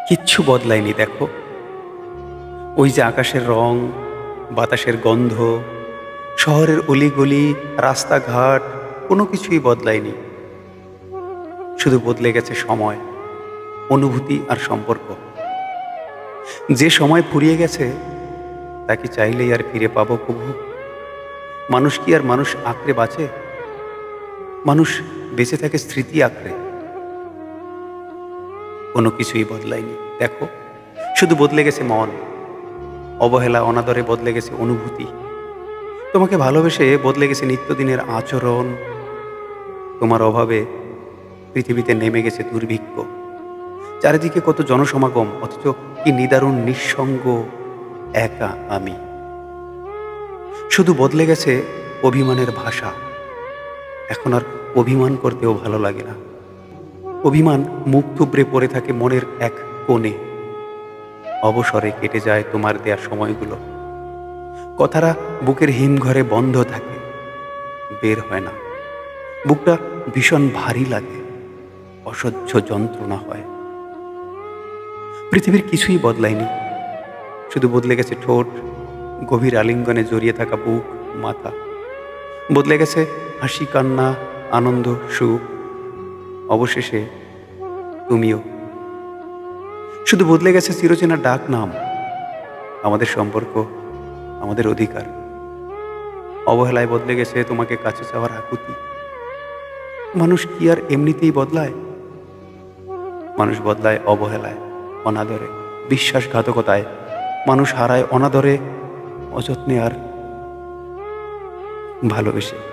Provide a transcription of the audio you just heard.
কিচ্ছু বদলায়নি। দেখো, ওই যে আকাশের রং, বাতাসের গন্ধ, শহরের অলিগলি, রাস্তাঘাট, কোনো কিছুই বদলায়নি। শুধু বদলে গেছে সময়, অনুভূতি আর সম্পর্ক। যে সময় ফুরিয়ে গেছে তা কি চাইলেই আর ফিরে পাবো কবু? মানুষ কি আর মানুষ আঁকড়ে বাঁচে? মানুষ বেঁচে থাকে স্মৃতি আঁকড়ে। কোনো কিছুই বদলায়নি। দেখো, শুধু বদলে গেছে মন, অবহেলা অনাদরে বদলে গেছে অনুভূতি। তোমাকে ভালোবেসে বদলে গেছে নিত্যদিনের আচরণ। তোমার অভাবে পৃথিবীতে নেমে গেছে দুর্ভিক্ষ। চারিদিকে কত জনসমাগম, অথচ কি নিদারুণ নিঃসঙ্গ একা আমি। শুধু বদলে গেছে অভিমানের ভাষা। এখন আর অভিমান করতেও ভালো লাগে না। অভিমান মুখ থুবড়ে পড়ে থাকে মনের এক কোণে। অবসরে কেটে যায় তোমার দেয়া সময়গুলো। কথাটা বুকের হিমঘরে বন্ধ থাকে, বের হয় না। বুকটা ভীষণ ভারী লাগে, অসহ্য যন্ত্রণা হয়। পৃথিবীর কিছুই বদলায়নি, শুধু বদলে গেছে ঠোঁট, গভীর আলিঙ্গনে জড়িয়ে থাকা বুক, মাথা। বদলে গেছে হাসি, কান্না, আনন্দ, সুখ, অবশেষে তুমিও। শুধু বদলে গেছে চিরচেনা ডাক নাম, আমাদের সম্পর্ক, আমাদের অধিকার। অবহেলায় বদলে গেছে তোমাকে কাছে চাওয়ার আকুতি। মানুষ কি আর এমনিতেই বদলায়? মানুষ বদলায় অবহেলায়, অনাদরে, বিশ্বাসঘাতকতায়। মানুষ হারায় অনাদরে, অযত্নে আর ভালোবেসে।